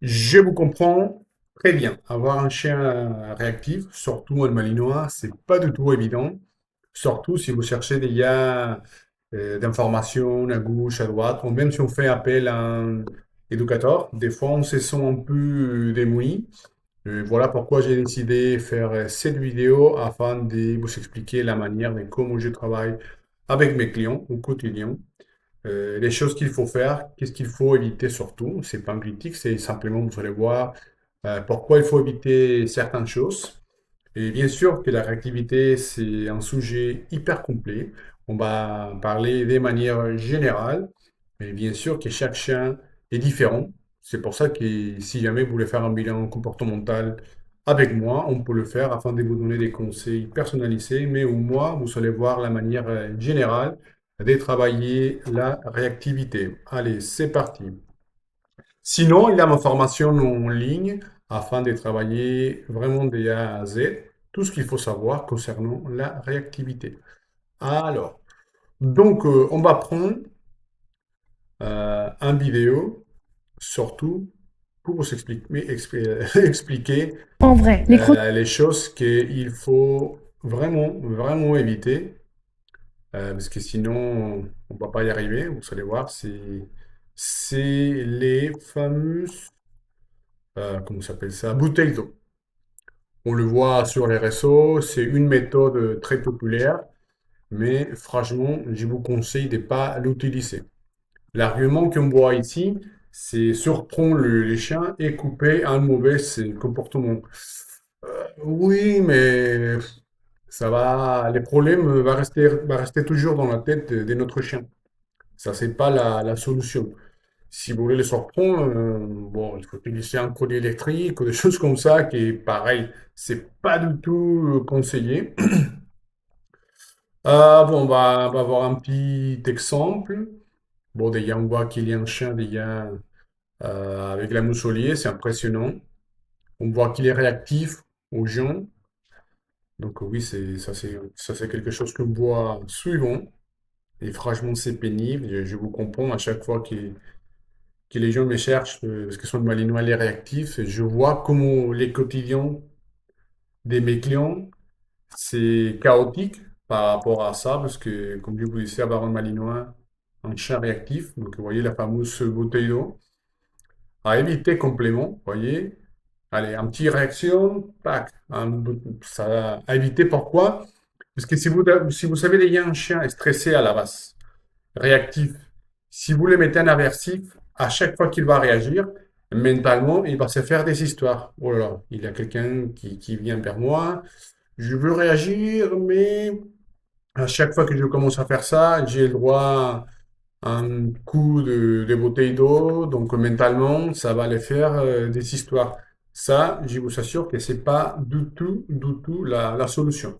Je vous comprends très bien. Avoir un chien réactif, surtout un malinois, c'est pas du tout évident. Surtout si vous cherchez des liens d'informations à gauche, à droite, ou même si on fait appel à un éducateur, des fois on se sent un peu démuni. Voilà pourquoi j'ai décidé de faire cette vidéo afin de vous expliquer la manière de comment je travaille avec mes clients au quotidien. Les choses qu'il faut faire, qu'est-ce qu'il faut éviter surtout. C'est pas un critique, c'est simplement, vous allez voir pourquoi il faut éviter certaines choses. Et bien sûr que la réactivité, c'est un sujet hyper complet. On va parler de manière générale, mais bien sûr que chaque chien est différent. C'est pour ça que si jamais vous voulez faire un bilan comportemental avec moi, on peut le faire afin de vous donner des conseils personnalisés, mais au moins, vous allez voir la manière générale de travailler la réactivité. Allez, c'est parti. Sinon, il y a ma formation en ligne afin de travailler vraiment de A à Z tout ce qu'il faut savoir concernant la réactivité. Alors, donc, on va prendre un vidéo, surtout pour vous expliquer, expliquer En vrai, les crottes. les choses qu'il faut vraiment éviter, parce que sinon, on ne va pas y arriver. Vous allez voir, c'est les fameuses, comment ça s'appelle ça, bouteilles d'eau. On le voit sur les réseaux, c'est une méthode très populaire, mais franchement, je vous conseille de ne pas l'utiliser. L'argument qu'on voit ici, c'est surprendre les chiens et couper un mauvais comportement. Oui, mais ça va, les problèmes va rester toujours dans la tête de notre chien. Ça, c'est pas la solution. Si vous voulez les surprendre, bon, il faut utiliser un collier électrique ou des choses comme ça, qui est pareil, c'est pas du tout conseillé. Bon, on va voir un petit exemple. Bon, déjà, on voit qu'il y a un chien déjà avec la moussolier, c'est impressionnant. On voit qu'il est réactif aux gens. Donc oui, ça, c'est quelque chose que je vois souvent. Et franchement, c'est pénible. Je vous comprends à chaque fois que les gens me cherchent, parce que son malinois est réactif. Et je vois comment les quotidiens de mes clients, c'est chaotique par rapport à ça, parce que, comme je vous disais, avoir un malinois, un chat réactif, donc vous voyez la fameuse bouteille d'eau, à éviter complément, vous voyez. Allez, un petit réaction, pack, ça à éviter. Pourquoi? Parce que si vous savez, il y a un chien est stressé à la base, réactif. Si vous le mettez en aversif, à chaque fois qu'il va réagir, mentalement, il va se faire des histoires. Oh là là, il y a quelqu'un qui vient vers moi, je veux réagir, mais à chaque fois que je commence à faire ça, j'ai le droit à un coup de bouteille d'eau, donc mentalement, ça va les faire des histoires. Ça, je vous assure que c'est pas du tout la solution.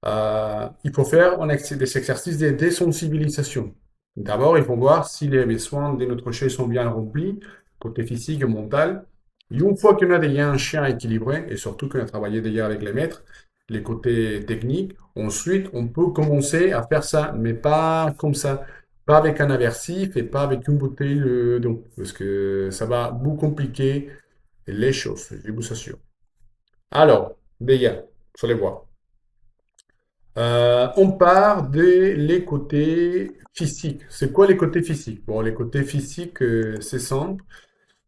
Il faut faire des exercices de désensibilisation. D'abord, il faut voir si les besoins de notre chien sont bien remplis, côté physique et mental. Et une fois qu'on a déjà un chien équilibré, et surtout qu'on a travaillé déjà avec les maîtres, les côtés techniques, ensuite, on peut commencer à faire ça, mais pas comme ça. Pas avec un aversif et pas avec une bouteille d'eau, parce que ça va beaucoup compliquer les choses, je vous assure. Alors, déjà, vous allez voir. On part des les côtés physiques. C'est quoi les côtés physiques? Bon, les côtés physiques, c'est simple.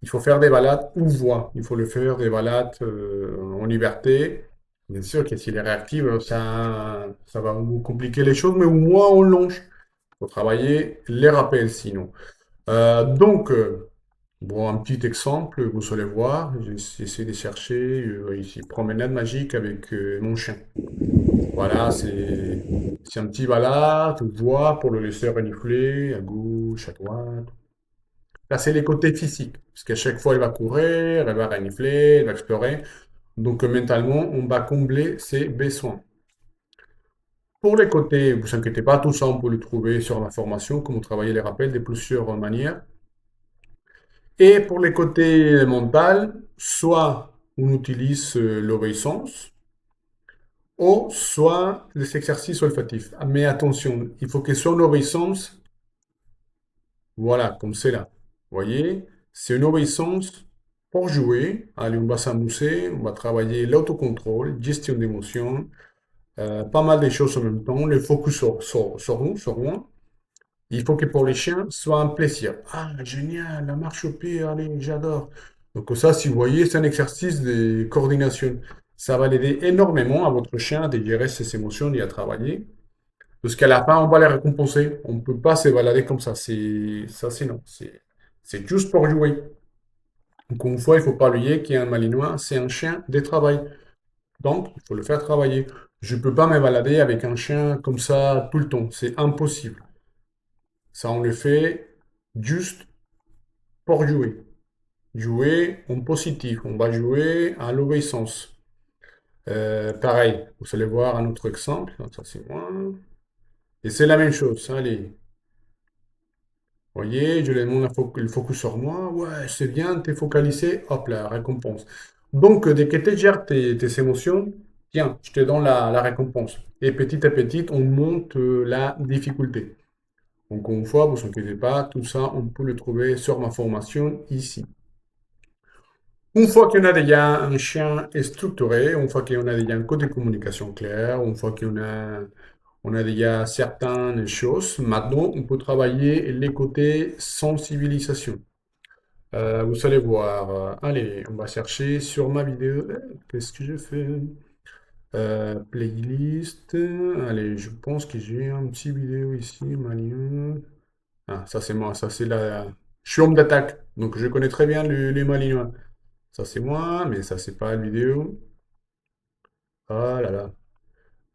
Il faut faire des balades ou voix. Il faut le faire des balades en liberté. Bien sûr que s'il est réactif, ça va vous compliquer les choses, mais au moins on longe. Il faut travailler les rappels sinon. Donc, bon, un petit exemple, vous allez voir. J'essaie de chercher ici, promenade magique avec mon chien. Voilà, c'est un petit balade, tu vois, pour le laisser renifler à gauche, à droite. Là, c'est les côtés physiques, parce qu'à chaque fois, elle va courir, elle va renifler, elle va explorer. Donc, mentalement, on va combler ses besoins. Pour les côtés, vous inquiétez pas, tout ça, on peut le trouver sur ma formation, comment travailler les rappels de plusieurs manières. Et pour les côtés mental, soit on utilise l'obéissance, ou soit les exercices olfactifs. Mais attention, il faut que ce soit une obéissance, voilà, comme c'est là. Vous voyez, c'est une obéissance. pour jouer. Allez, on va s'amuser, on va travailler l'autocontrôle, gestion d'émotions, pas mal de choses en même temps. Le focus sur nous, sur moi. Il faut que pour les chiens, ce soit un plaisir. Ah, génial, la marche au pied, allez, j'adore. Donc ça, si vous voyez, c'est un exercice de coordination. Ça va l'aider énormément à votre chien de gérer ses émotions et à travailler. Parce qu'à la fin, on va les récompenser. On ne peut pas se balader comme ça. C'est non. C'est juste pour jouer. Donc une fois, il ne faut pas oublier qu'un malinois, c'est un chien de travail. Donc, il faut le faire travailler. Je ne peux pas me balader avec un chien comme ça tout le temps. C'est impossible. Ça, on le fait juste pour jouer. Jouer en positif. On va jouer à l'obéissance. Pareil, vous allez voir un autre exemple. Donc, ça, c'est moi. Et c'est la même chose. Allez. Vous voyez, je lui demande le focus sur moi. Ouais, c'est bien, t'es focalisé. Hop là, récompense. Donc, dès que tu gères tes émotions, tiens, je te donne la récompense. Et petit à petit, on monte la difficulté. Donc, une fois, vous inquiétez pas, tout ça, on peut le trouver sur ma formation ici. Une fois qu'on a déjà un chien structuré, une fois qu'on a déjà un code de communication clair, une fois on a déjà certaines choses, maintenant on peut travailler les côtés sensibilisation. Vous allez voir, allez, on va chercher sur ma vidéo. Qu'est-ce que je fais? Playlist. Allez, je pense que j'ai un petit vidéo ici, malien. Ah, ça c'est moi, ça c'est la. Je suis homme d'attaque, donc je connais très bien les malinois. Ça c'est moi, mais ça c'est pas la vidéo. Ah là là.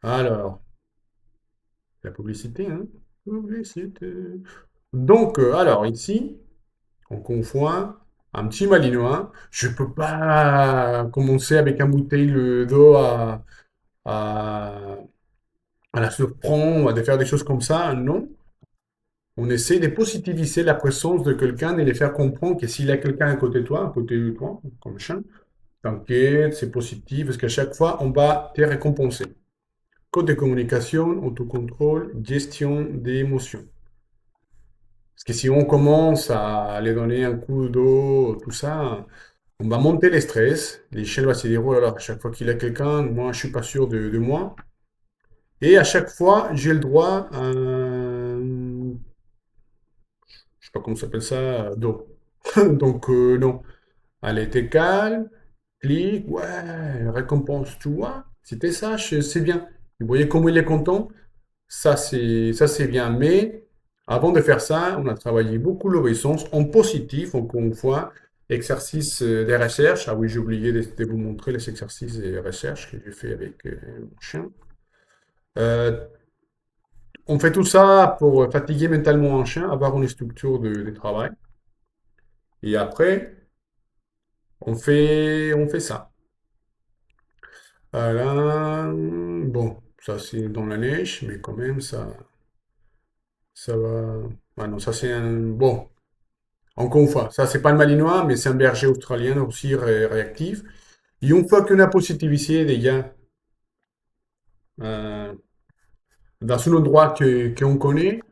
Alors, la publicité, hein? Publicité. Donc, alors ici, on confond un petit malinois. Je peux pas commencer avec un bouteille d'eau à, à la surprendre ou à faire des choses comme ça. Non. On essaie de positiviser la présence de quelqu'un et de faire comprendre que s'il y a quelqu'un à côté de toi, comme chien, t'inquiète, c'est positif, parce qu'à chaque fois, on va te récompenser. Code de communication, autocontrôle, gestion des émotions. Parce que si on commence à aller donner un coup d'eau, tout ça, on va monter les stress. L'échelle va se dire, oh là là, à chaque fois qu'il y a quelqu'un, moi, je suis pas sûr de moi. Et à chaque fois, j'ai le droit à je sais pas comment ça s'appelle ça, d'eau. Donc, non. Allez, t'es calme, clique, ouais, récompense, tu vois. Si t'es sage, c'est bien. Vous voyez comment il est content? Ça c'est bien. Mais avant de faire ça, on a travaillé beaucoup l'obéissance en positif, encore une fois. Exercice des recherches. Ah oui, j'ai oublié de vous montrer les exercices des recherches que j'ai fait avec mon chien. Euh, on fait tout ça pour fatiguer mentalement un chien, avoir une structure de travail. Et après, on fait ça. Voilà. Bon, ça c'est dans la neige, mais quand même, ça va. Ah non, ça c'est un. Bon, encore une fois, ça c'est pas le malinois, mais c'est un berger australien aussi réactif. Et une fois qu'on a positivisé des gars euh, dans un endroit qu'on connaît,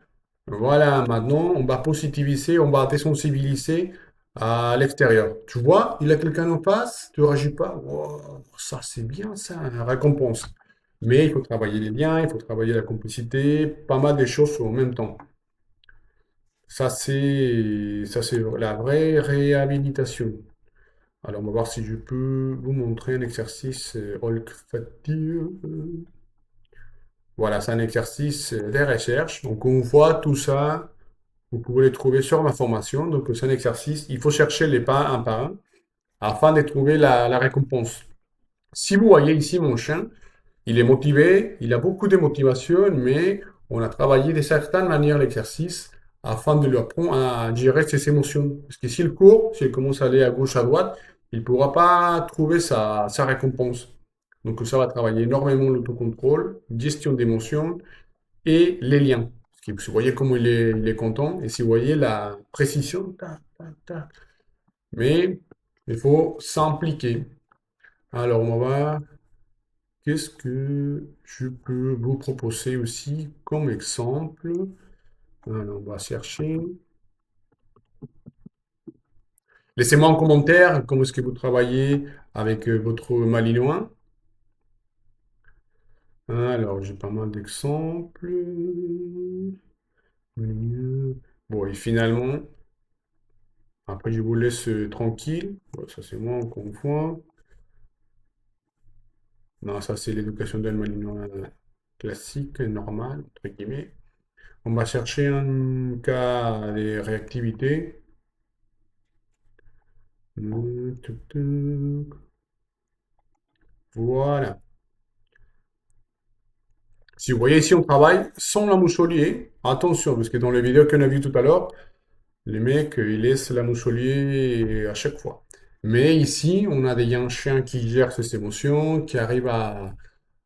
voilà, maintenant on va positiviser, on va désensibiliser à l'extérieur. Tu vois, il y a quelqu'un en face, tu ne réagis pas. Wow, ça c'est bien ça, une récompense. Mais il faut travailler les liens, il faut travailler la complicité, pas mal de choses en même temps. Ça c'est la vraie réhabilitation. Alors, on va voir si je peux vous montrer un exercice olfactif. Voilà, c'est un exercice des recherches. Donc, on voit tout ça. Vous pouvez les trouver sur ma formation. Donc, c'est un exercice. Il faut chercher les pas un par un afin de trouver la récompense. Si vous voyez ici mon chien, il est motivé, il a beaucoup de motivation, mais on a travaillé de certaines manières l'exercice afin de lui apprendre à gérer ses émotions. Parce que s'il court, s'il commence à aller à gauche, à droite, il ne pourra pas trouver sa récompense. Donc ça va travailler énormément l'autocontrôle, gestion d'émotions et les liens. Parce que si vous voyez comment il est content et si vous voyez la précision, tac, tac, tac. Mais il faut s'impliquer. Alors on va Qu'est-ce que je peux vous proposer aussi comme exemple? Alors, on va chercher. Laissez-moi en commentaire comment est-ce que vous travaillez avec votre malinois. Alors, j'ai pas mal d'exemples. Bon, et finalement, après, je vous laisse tranquille. Bon, ça, c'est moi, encore une fois. Non, ça, c'est l'éducation d'un malinois classique, normal, entre guillemets. On va chercher un cas de réactivité. Tuc, tuc. Voilà. Si vous voyez ici, on travaille sans la moussolier. Attention, parce que dans les vidéos qu'on a vues tout à l'heure, les mecs, ils laissent la moussolier à chaque fois. Mais ici, on a des chiens qui gèrent ces émotions, qui arrivent à...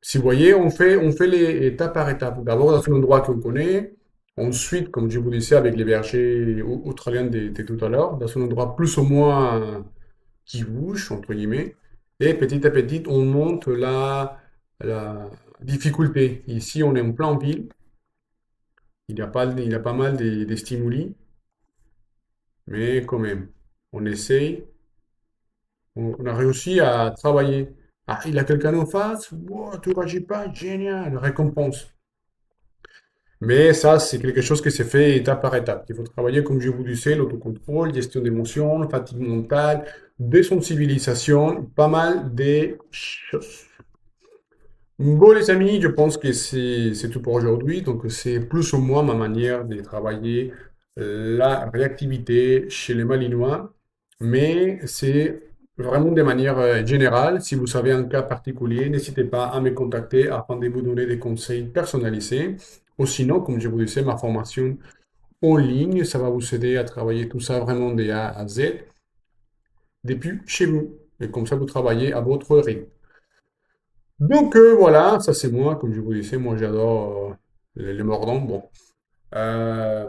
Si vous voyez, on fait les étape par étape. D'abord, dans un endroit qu'on connaît. Ensuite, comme je vous disais, avec les bergers australiens de tout à l'heure, dans un endroit plus ou moins qui bouge, entre guillemets. Et petit à petit, on monte la difficulté. Ici, on est en plein ville. Il y a pas mal de stimuli, mais quand même, on essaye. On a réussi à travailler. Ah, il a quelqu'un en face. Wow, tu réagis pas, génial, récompense. Mais ça, c'est quelque chose qui s'est fait étape par étape. Il faut travailler, comme je vous disais, l'autocontrôle, gestion d'émotions, fatigue mentale, désensibilisation, pas mal de choses. Bon, les amis, je pense que c'est tout pour aujourd'hui. Donc, c'est plus ou moins ma manière de travailler la réactivité chez les Malinois. Mais c'est vraiment de manière générale. Si vous avez un cas particulier, n'hésitez pas à me contacter afin de vous donner des conseils personnalisés. Ou sinon, comme je vous disais, ma formation en ligne, ça va vous aider à travailler tout ça vraiment de A à Z depuis chez vous. Et comme ça, vous travaillez à votre rythme. Donc voilà, ça c'est moi, comme je vous disais, moi j'adore les mordants. Bon. Euh,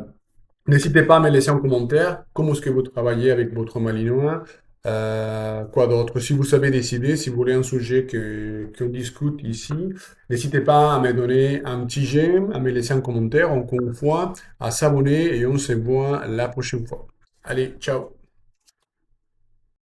N'hésitez pas à me laisser en commentaire comment est-ce que vous travaillez avec votre malinois. Quoi d'autre? Si vous savez décider, si vous voulez un sujet qu'on discute ici, n'hésitez pas à me donner un petit j'aime, à me laisser un commentaire, encore une fois, à s'abonner et on se voit la prochaine fois. Allez, ciao!